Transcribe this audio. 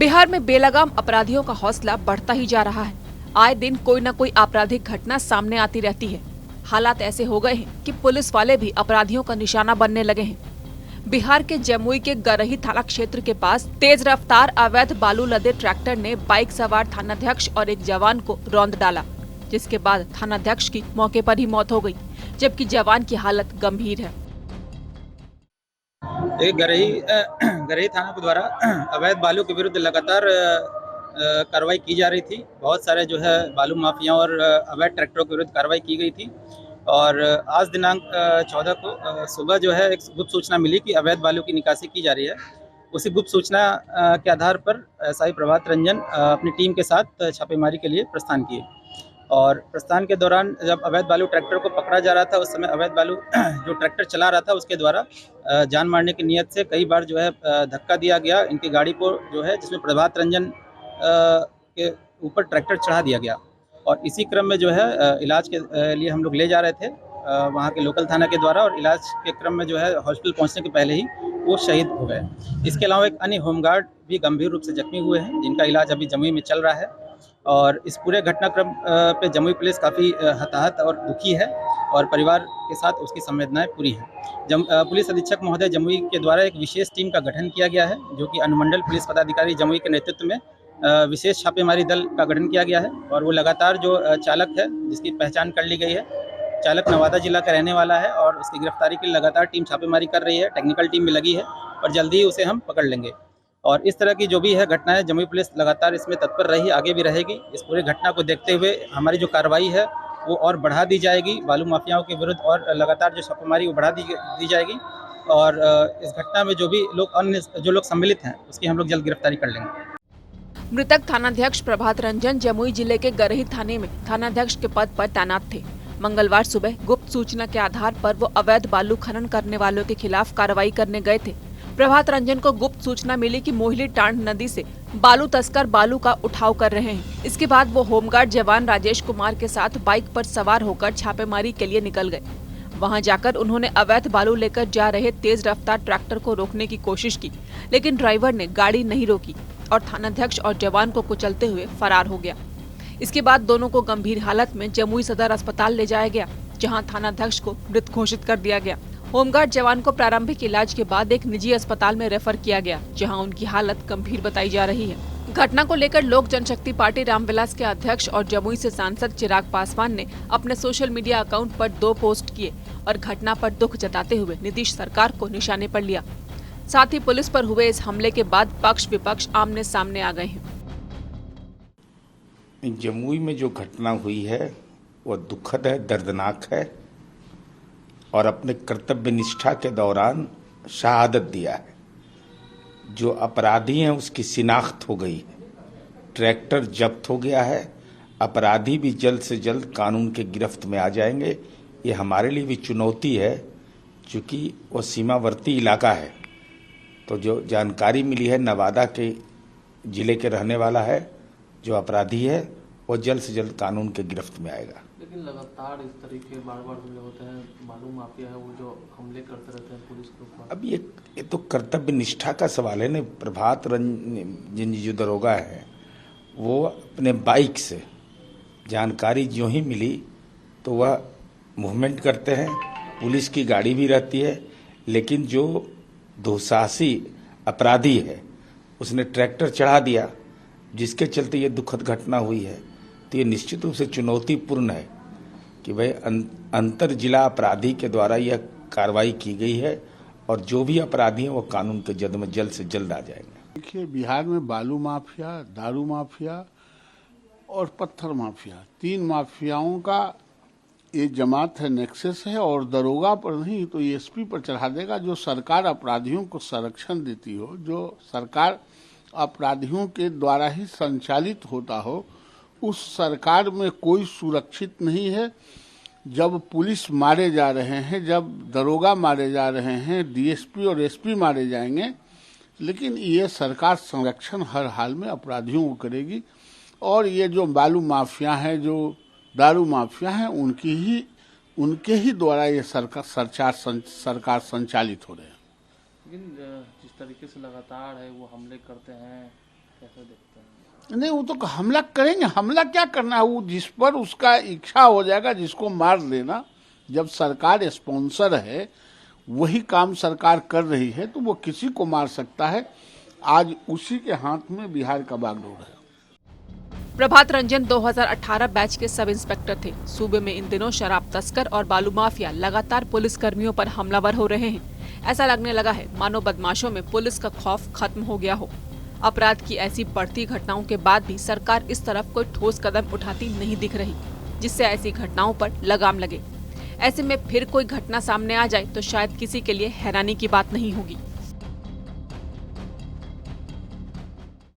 बिहार में बेलगाम अपराधियों का हौसला बढ़ता ही जा रहा है। आए दिन कोई न कोई आपराधिक घटना सामने आती रहती है। हालात ऐसे हो गए हैं कि पुलिस वाले भी अपराधियों का निशाना बनने लगे हैं। बिहार के जमुई के गरही थाना क्षेत्र के पास तेज रफ्तार अवैध बालू लदे ट्रैक्टर ने बाइक सवार थानाध्यक्ष और एक जवान को रौंद डाला, जिसके बाद थानाध्यक्ष की मौके पर ही मौत हो गई, जबकि जवान की हालत गंभीर है। गरही थाना के द्वारा अवैध बालू के विरुद्ध लगातार कार्रवाई की जा रही थी। बहुत सारे जो है बालू माफिया और अवैध ट्रैक्टरों के विरुद्ध कार्रवाई की गई थी। और आज दिनांक 14 को सुबह जो है एक गुप्त सूचना मिली कि अवैध बालू की निकासी की जा रही है। उसी गुप्त सूचना के आधार पर एसआई प्रभात रंजन अपनी टीम के साथ छापेमारी के लिए प्रस्थान किए। और प्रस्थान के दौरान जब अवैध बालू ट्रैक्टर को पकड़ा जा रहा था, उस समय अवैध बालू जो ट्रैक्टर चला रहा था उसके द्वारा जान मारने की नियत से कई बार जो है धक्का दिया गया इनकी गाड़ी को, जो है जिसमें प्रभात रंजन के ऊपर ट्रैक्टर चढ़ा दिया गया। और इसी क्रम में जो है इलाज के लिए हम लोग ले जा रहे थे वहाँ के लोकल थाना के द्वारा, और इलाज के क्रम में जो है हॉस्पिटल पहुँचने के पहले ही वो शहीद हो गए। इसके अलावा एक अन्य होमगार्ड भी गंभीर रूप से जख्मी हुए हैं, जिनका इलाज अभी जमुई में चल रहा है। और इस पूरे घटनाक्रम पे जमुई पुलिस काफ़ी हताहत और दुखी है, और परिवार के साथ उसकी संवेदनाएं पूरी हैं। पुलिस अधीक्षक महोदय जमुई के द्वारा एक विशेष टीम का गठन किया गया है, जो कि अनुमंडल पुलिस पदाधिकारी जमुई के नेतृत्व में विशेष छापेमारी दल का गठन किया गया है। और वो लगातार जो चालक है, जिसकी पहचान कर ली गई है, चालक नवादा जिला का रहने वाला है, और उसकी गिरफ्तारी के लिए लगातार टीम छापेमारी कर रही है। टेक्निकल टीम भी लगी है और जल्दी ही उसे हम पकड़ लेंगे। और इस तरह की जो भी है घटनाएं, जमुई पुलिस लगातार इसमें तत्पर रही, आगे भी रहेगी। इस पूरी घटना को देखते हुए हमारी जो कार्रवाई है वो और बढ़ा दी जाएगी। बालू माफियाओं के विरुद्ध और लगातार जो छापेमारी वो बढ़ा दी जाएगी। और इस घटना में जो भी लोग अन्य जो लोग सम्मिलित हैं उसकी हम लोग जल्द गिरफ्तारी कर लेंगे। मृतक थानाध्यक्ष प्रभात रंजन जमुई जिले के गरही थाने में थानाध्यक्ष के पद पर तैनात थे। मंगलवार सुबह गुप्त सूचना के आधार पर वो अवैध बालू खनन करने वालों के खिलाफ कार्रवाई करने गए थे। प्रभात रंजन को गुप्त सूचना मिली कि मोहिली टांड नदी से बालू तस्कर बालू का उठाव कर रहे हैं। इसके बाद वो होमगार्ड जवान राजेश कुमार के साथ बाइक पर सवार होकर छापेमारी के लिए निकल गए। वहां जाकर उन्होंने अवैध बालू लेकर जा रहे तेज रफ्तार ट्रैक्टर को रोकने की कोशिश की, लेकिन ड्राइवर ने गाड़ी नहीं रोकी और थानाध्यक्ष और जवान को कुचलते हुए फरार हो गया। इसके बाद दोनों को गंभीर हालत में जमुई सदर अस्पताल ले जाया गया, जहां थानाध्यक्ष को मृत घोषित कर दिया गया। होमगार्ड जवान को प्रारंभिक इलाज के बाद एक निजी अस्पताल में रेफर किया गया, जहां उनकी हालत गंभीर बताई जा रही है। घटना को लेकर लोक जनशक्ति पार्टी रामविलास के अध्यक्ष और जमुई से सांसद चिराग पासवान ने अपने सोशल मीडिया अकाउंट पर 2 पोस्ट किए और घटना पर दुख जताते हुए नीतीश सरकार को निशाने पर लिया। साथ ही पुलिस पर हुए इस हमले के बाद पक्ष विपक्ष आमने सामने आ गए हैं। जमुई में जो घटना हुई है वो दुखद है, दर्दनाक है, और अपने कर्तव्य निष्ठा के दौरान शहादत दिया है। जो अपराधी हैं उसकी शिनाख्त हो गई है, ट्रैक्टर जब्त हो गया है, अपराधी भी जल्द से जल्द कानून के गिरफ्त में आ जाएंगे। ये हमारे लिए भी चुनौती है, चूँकि वो सीमावर्ती इलाका है। तो जो जानकारी मिली है, नवादा के ज़िले के रहने वाला है जो अपराधी है, वो जल्द से जल्द कानून के गिरफ्त में आएगा। लेकिन लगातार इस तरीके बार-बार हमले होते हैं, बालू माफिया है वो जो हमले करते रहते हैं पुलिस के ऊपर। अब ये तो कर्तव्य निष्ठा का सवाल है ना। प्रभात रंजन जो दरोगा है, वो अपने बाइक से जानकारी जो ही मिली तो वह मूवमेंट करते हैं। पुलिस की गाड़ी भी रहती है, लेकिन जो दुस्साहसी अपराधी है उसने ट्रैक्टर चढ़ा दिया, जिसके चलते ये दुखद घटना हुई है। तो ये निश्चित रूप से चुनौतीपूर्ण है कि भाई अंतर जिला अपराधी के द्वारा यह कार्रवाई की गई है, और जो भी अपराधी हैं वो कानून के जद में जल्द से जल्द आ जाएंगे। देखिए, बिहार में बालू माफिया, दारू माफिया और पत्थर माफिया, 3 माफियाओं का ये जमात है, नेक्सस है। और दरोगा पर नहीं तो एसपी पर चढ़ा देगा। जो सरकार अपराधियों को संरक्षण देती हो, जो सरकार अपराधियों के द्वारा ही संचालित होता हो, उस सरकार में कोई सुरक्षित नहीं है। जब पुलिस मारे जा रहे हैं, जब दरोगा मारे जा रहे हैं, डीएसपी और एसपी मारे जाएंगे, लेकिन ये सरकार संरक्षण हर हाल में अपराधियों को करेगी। और ये जो बालू माफिया हैं, जो दारू माफिया हैं, उनके ही द्वारा ये सरकार संचालित हो रहे हैं। लेकिन जिस तरीके से लगातार है वो हमले करते हैं, कैसे देखते हैं? नहीं, वो तो हमला करेंगे। हमला क्या करना है, वो जिस पर उसका इच्छा हो जाएगा, जिसको मार देना। जब सरकार स्पॉन्सर है, वही काम सरकार कर रही है, तो वो किसी को मार सकता है। आज उसी के हाथ में बिहार का बागडोर है। प्रभात रंजन 2018 बैच के सब इंस्पेक्टर थे। सूबे में इन दिनों शराब तस्कर और बालू माफिया लगातार पुलिस कर्मियों पर हमलावर हो रहे हैं। ऐसा लगने लगा है मानो बदमाशों में पुलिस का खौफ खत्म हो गया हो। अपराध की ऐसी बढ़ती घटनाओं के बाद भी सरकार इस तरफ कोई ठोस कदम उठाती नहीं दिख रही, जिससे ऐसी घटनाओं पर लगाम लगे। ऐसे में फिर कोई घटना सामने आ जाए तो शायद किसी के लिए हैरानी की बात नहीं होगी।